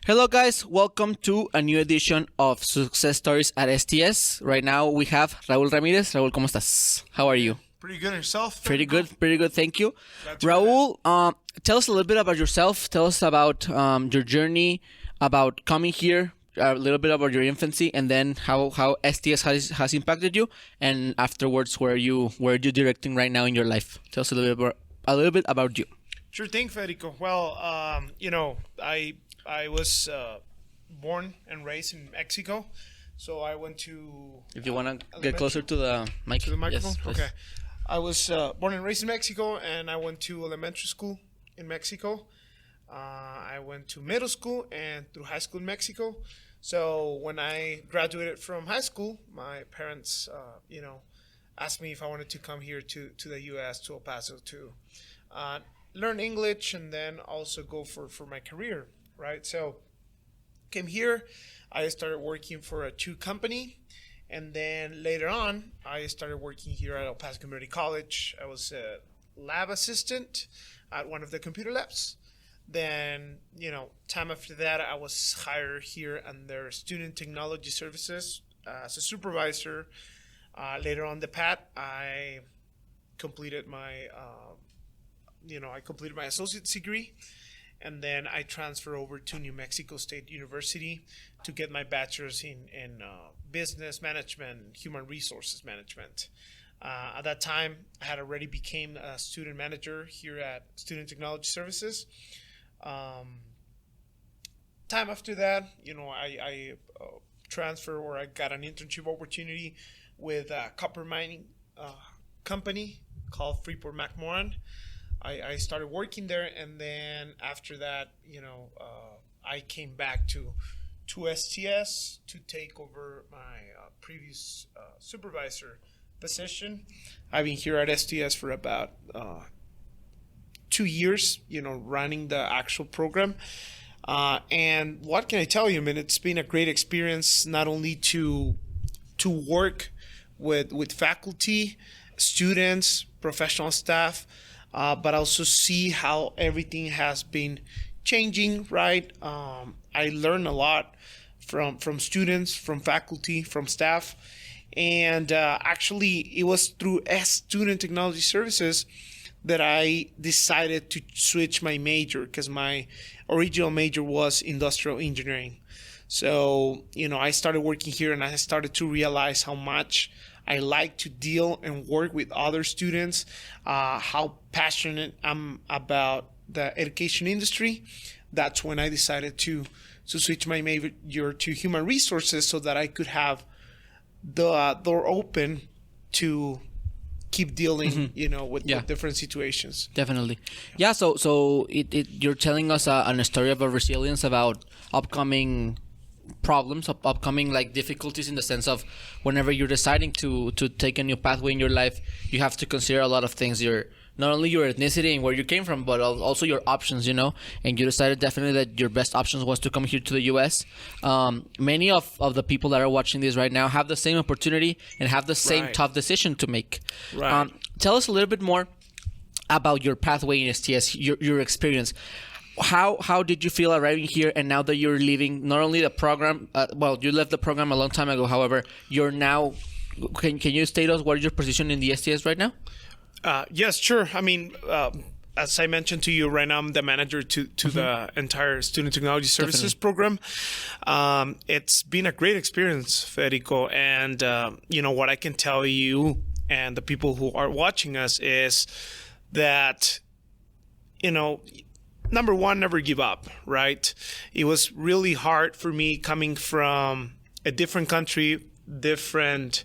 Hello guys, welcome to a new edition of Success Stories at STS. Right now we have Raul Ramirez. Raul, ¿cómo estás? How are you? Pretty good yourself. Pretty good, thank you. Raul, tell us a little bit about yourself. Tell us about your journey, about coming here, a little bit about your infancy, and then how STS has impacted you, and afterwards where are you directing right now in your life. Tell us a little bit about you. Sure thing, Federico. Well, I was born and raised in Mexico, so I went to. If you want to get closer to the mic. To the microphone? Yes, okay. I was born and raised in Mexico, and I went to elementary school in Mexico. I went to middle school and through high school in Mexico. So when I graduated from high school, my parents, asked me if I wanted to come here to the U.S., to El Paso, to learn English and then also go for my career, right? So came here, I started working for a shoe company, and then later on, I started working here at Paso Community College. I was a lab assistant at one of the computer labs. Then, time after that, I was hired here under Student Technology Services as a supervisor. Later on the path, I completed my associate's degree, and then I transferred over to New Mexico State University to get my bachelor's in business management, human resources management. At that time, I had already became a student manager here at Student Technology Services. Time after that, I transferred, or I got an internship opportunity with a copper mining company called Freeport-McMoRan. I started working there, and then after that, I came back to STS to take over my previous supervisor position. I've been here at STS for about 2 years, running the actual program. And what can I tell you? I mean, it's been a great experience, not only to work with faculty, students, professional staff, but also see how everything has been changing, right? I learned a lot from students, from faculty, from staff. And actually, it was through Student Technology Services that I decided to switch my major, because my original major was industrial engineering. So, I started working here, and I started to realize how much I like to deal and work with other students, how passionate I'm about the education industry. That's when I decided to switch my major to human resources, so that I could have the door open to keep dealing, with different situations. Definitely. Yeah. So you're telling us a story about resilience, about upcoming problems, upcoming difficulties, in the sense of whenever you're deciding to take a new pathway in your life, you have to consider a lot of things. Not only your ethnicity and where you came from, but also your options, and you decided definitely that your best options was to come here to the U.S. Many of the people that are watching this right now have the same opportunity and have the same tough decision to make. Right. Tell us a little bit more about your pathway in STS, your experience. How did you feel arriving here, and now that you're leaving not only the program, you left the program a long time ago, however, you're now, can you state us what is your position in the STS right now? Yes, sure. I mean, as I mentioned to you, right now I'm the manager to the entire Student Technology Services program. It's been a great experience, Federico. And, what I can tell you and the people who are watching us is that, number one, never give up, right? It was really hard for me coming from a different country, different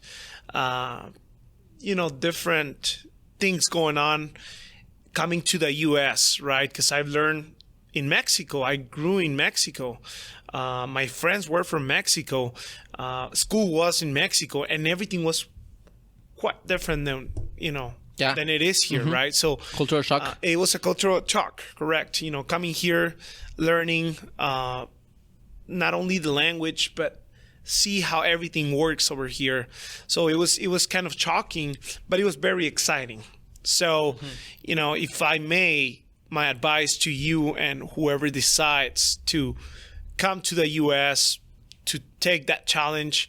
things going on, coming to the U.S., right? Because I've learned in Mexico. I grew in Mexico. My friends were from Mexico. School was in Mexico, and everything was quite different than than it is here, right? So cultural shock. It was a cultural shock, correct? Coming here, learning not only the language, but see how everything works over here. So it was kind of shocking, but it was very exciting. So, if I may, my advice to you and whoever decides to come to the U.S. to take that challenge,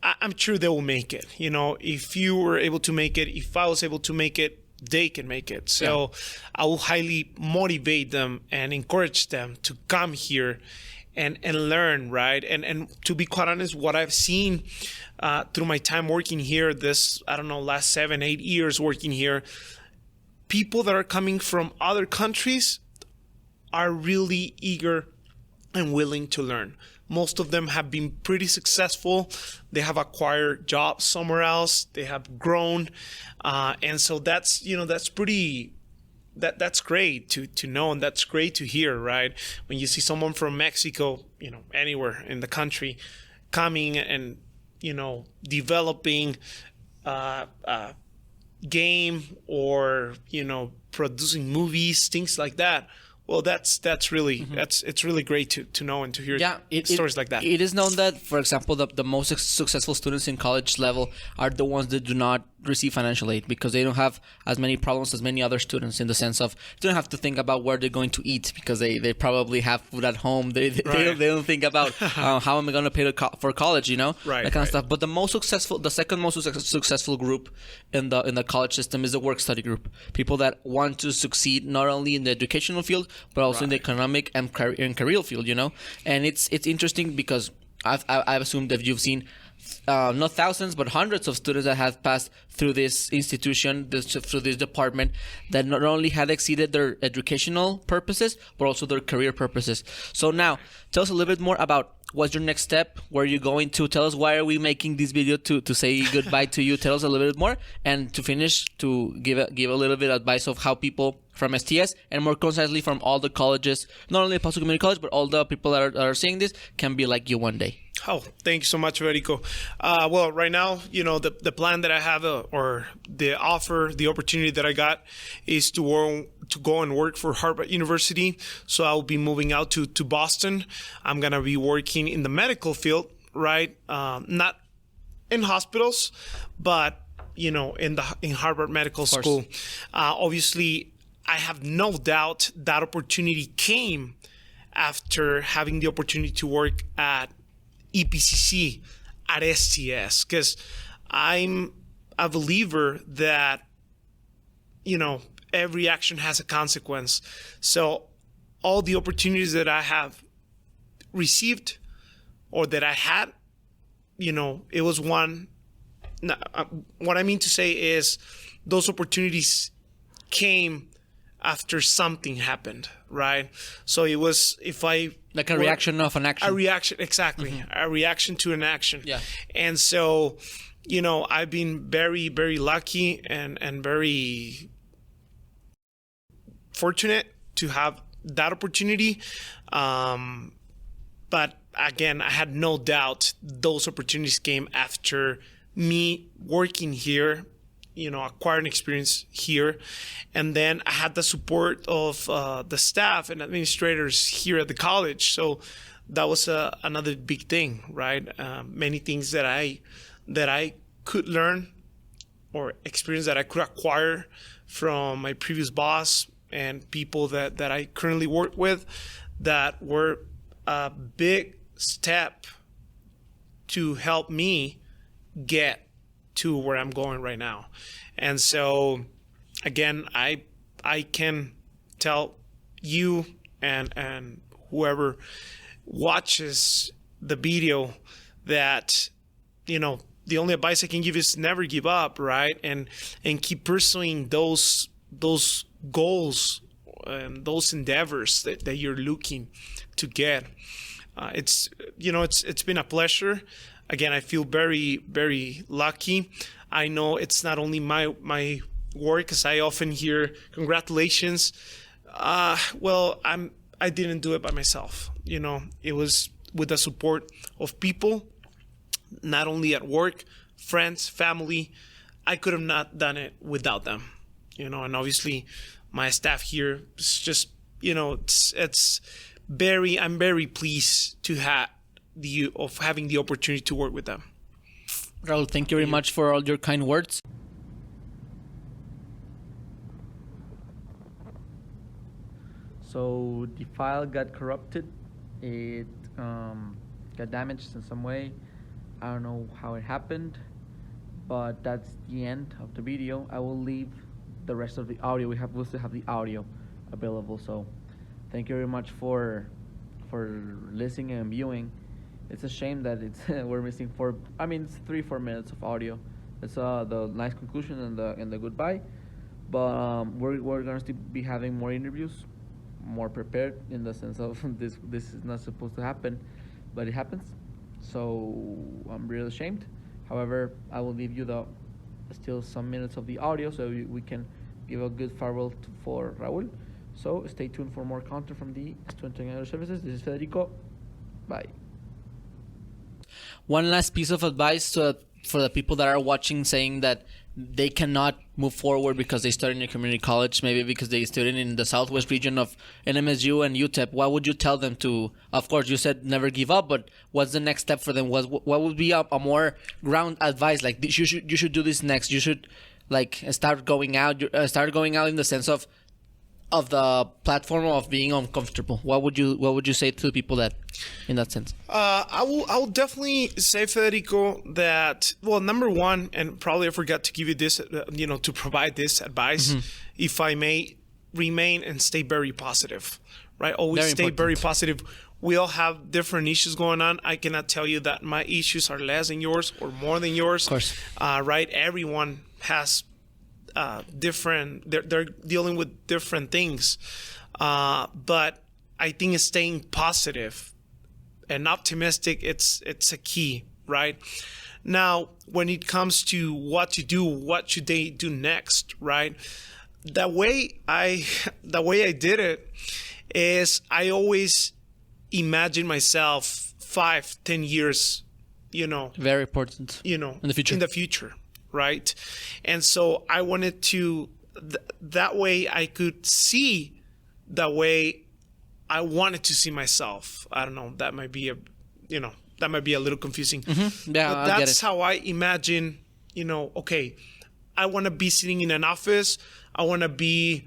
I'm sure they will make it. You know, if you were able to make it, if I was able to make it, they can make it. So I will highly motivate them and encourage them to come here and learn, right? And to be quite honest, what I've seen through my time working here, this, I don't know, last 7-8 years working here, people that are coming from other countries are really eager and willing to learn. Most of them have been pretty successful. They have acquired jobs somewhere else. They have grown. And so that's, you know, that's pretty, that's great to know, and that's great to hear, right? When you see someone from Mexico, you know, anywhere in the country coming and, you know, developing game or, you know, producing movies, things like that. Well, that's really it's really great to know and to hear stories like that. It is known that, for example, the most successful students in college level are the ones that do not receive financial aid, because they don't have as many problems as many other students, in the sense of they don't have to think about where they're going to eat, because they probably have food at home. They don't think about how am I going to pay for college, you know, that kind of stuff. But the second most successful group in the college system is the work study group. People that want to succeed not only in the educational field but also in the economic and career field, you know. And it's interesting because I've assumed that you've seen not thousands but hundreds of students that have passed through this institution, through this department, that not only had exceeded their educational purposes but also their career purposes. So now tell us a little bit more about what's your next step, where are you going to. Tell us why are we making this video to say goodbye to you. Tell us a little bit more, and to finish, to give a little bit of advice of how people from STS, and more concisely from all the colleges, not only Paso Community College, but all the people that are seeing this, can be like you one day. Oh, thank you so much, Federico. Well, right now, you know, the plan that I have, or the opportunity that I got, is to go and work for Harvard University. So I'll be moving out to Boston. I'm gonna be working in the medical field, right? Not in hospitals, but you know, in Harvard Medical School. Obviously, I have no doubt that opportunity came after having the opportunity to work at EPCC, at STS, because I'm a believer that, you know, every action has a consequence. So all the opportunities that I have received, or that I had, you know, it was one. What I mean to say is those opportunities came after something happened, right? So it was, like a reaction of an action. A reaction, exactly. A reaction to an action. Yeah. And so, you know, I've been very, very lucky and very fortunate to have that opportunity. But again, I had no doubt those opportunities came after me working here, you know, acquiring experience here. And then I had the support of the staff and administrators here at the college. So that was another big thing, right? Many things that I could learn, or experience that I could acquire from my previous boss and people that I currently work with, that were a big step to help me get to where I'm going right now. And so again, I can tell you and whoever watches the video that, you know, the only advice I can give is never give up, right? And keep pursuing those goals and those endeavors that you're looking to get. It's been a pleasure. Again, I feel very, very lucky. I know it's not only my work, because I often hear congratulations. Well, I didn't do it by myself. You know, it was with the support of people, not only at work, friends, family. I could have not done it without them. You know, and obviously my staff here is just, you know, I'm very pleased to have having the opportunity to work with them. Raul, thank you very much for all your kind words. So the file got corrupted. It got damaged in some way. I don't know how it happened, but that's the end of the video. I will leave the rest of the audio. We still have the audio available. So thank you very much for listening and viewing. It's a shame that it's we're missing it's 3-4 minutes of audio. It's the nice conclusion and the goodbye. But we're gonna still be having more interviews, more prepared in the sense of this is not supposed to happen, but it happens. So I'm really ashamed. However, I will leave you still some minutes of the audio so we can give a good farewell for Raul. So stay tuned for more content from the Student Technology Services. This is Federico. Bye. One last piece of advice for the people that are watching, saying that they cannot move forward because they studied in a community college, maybe because they studied in the southwest region of NMSU and UTEP. What would you tell them to? Of course, you said never give up, but what's the next step for them? What would be a more ground advice? Like, you should do this next. You should start going out. Start going out in the sense of the platform of being uncomfortable. What would you say to people that, in that sense? I will definitely say, Federico, that, well, number one, and probably I forgot to give you this, to provide this advice, if I may, remain and stay very positive, right? Always Very stay important. very positive. We all have different issues going on. I cannot tell you that my issues are less than yours or more than yours. Of course. Right? Everyone has different, they're dealing with different things. But I think staying positive and optimistic, it's a key, right? Now, when it comes to what to do, what should they do next, right? The way I did it is I always imagine myself 5-10 years, Very important. in the future, right? And so I wanted to that way I could see the way I wanted to see myself. I don't know, that might be a little confusing. Yeah, but I get that's it. how I imagine, okay, I want to be sitting in an office, I want to be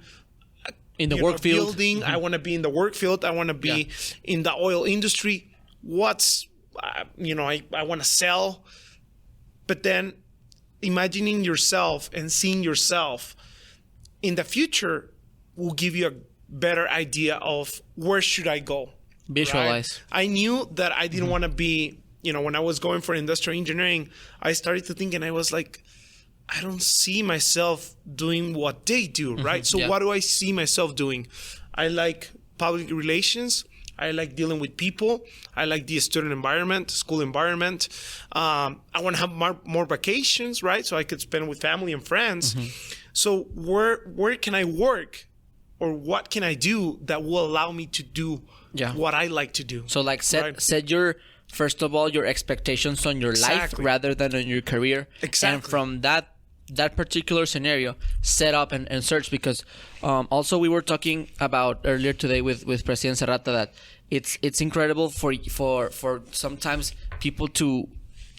In the work field. building, I want to be in the work field, I want to be in the oil industry. I want to sell. But then imagining yourself and seeing yourself in the future will give you a better idea of where should I go. Visualize. Right? I knew that I didn't want to be, when I was going for industrial engineering, I started to think and I was like, I don't see myself doing what they do, right? So what do I see myself doing? I like public relations. I like dealing with people. I like the student environment, school environment. I want to have more vacations, right? So I could spend with family and friends. So where can I work, or what can I do that will allow me to do what I like to do? So set your, first of all, your expectations on your life Exactly. rather than on your career. Exactly. And from that particular scenario, set up and search, because also we were talking about earlier today with President Serrata that it's incredible for sometimes people to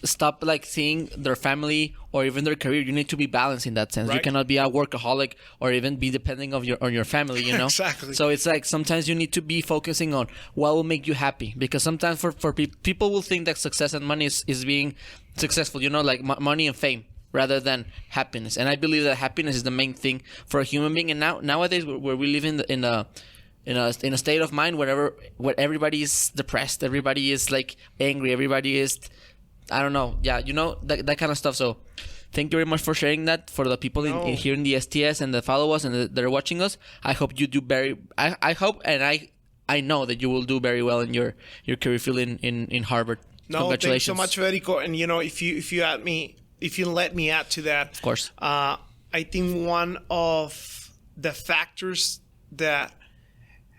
stop seeing their family or even their career. You need to be balanced in that sense. Right. You cannot be a workaholic or even be depending on your family, Exactly. So it's sometimes you need to be focusing on what will make you happy, because sometimes for people will think that success and money is being successful, money and fame, rather than happiness. And I believe that happiness is the main thing for a human being. And nowadays where we live in a state of mind where everybody is depressed, everybody is angry, everybody is, I don't know, that kind of stuff. So thank you very much for sharing that for the people here in the STS and that follow us and that are watching us. I hope you do I hope and I know that you will do very well in your career field in Harvard. No, Congratulations. thanks so much, Federico. And if you let me add to that, Of course. I think one of the factors that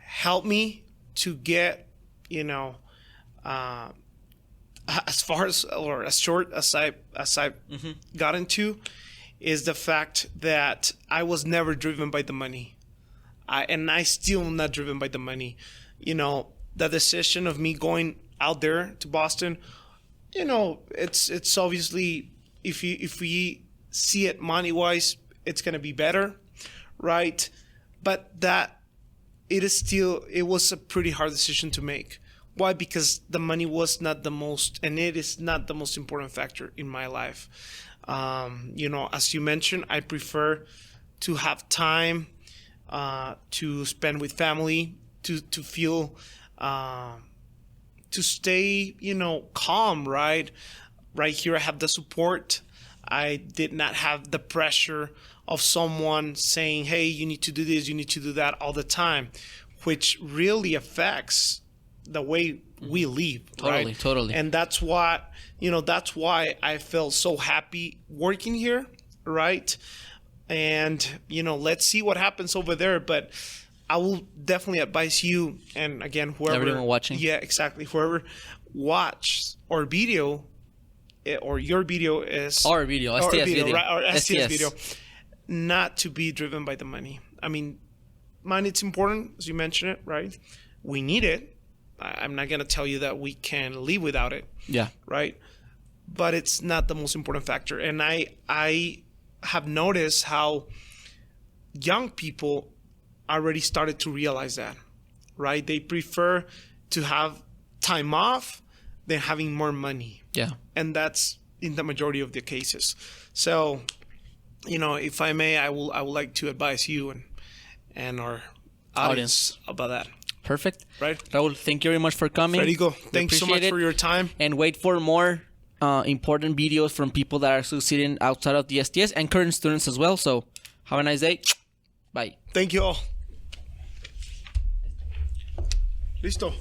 helped me to get, as far as or as short as I got into, is the fact that I was never driven by the money, and I still am not driven by the money. The decision of me going out there to Boston, it's obviously, if we see it money wise, it's gonna be better, right? But it was a pretty hard decision to make. Why? Because the money was not the most, and it is not the most important factor in my life. As you mentioned, I prefer to have time to spend with family, to feel, to stay, calm, right? Right here, I have the support. I did not have the pressure of someone saying, hey, you need to do this, you need to do that all the time, which really affects the way we live. Right? Totally. And that's why I felt so happy working here, right? And, let's see what happens over there. But I will definitely advise you, and again, whoever... Everyone watching. Yeah, exactly. Whoever watched our video, or your video is... Our video, STS video. Right, or STS video. Not to be driven by the money. I mean, money, it's important, as you mentioned it, right? We need it. I'm not going to tell you that we can live without it. Yeah. Right? But it's not the most important factor. And I have noticed how young people already started to realize that, right? They prefer to have time off than having more money. Yeah. And that's in the majority of the cases. So, if I may, I would like to advise you and our audience about that. Perfect. Right. Raul, thank you very much for coming. Federico, thanks so much for your time. And wait for more important videos from people that are succeeding outside of the STS and current students as well. So have a nice day. Bye. Thank you all. Listo.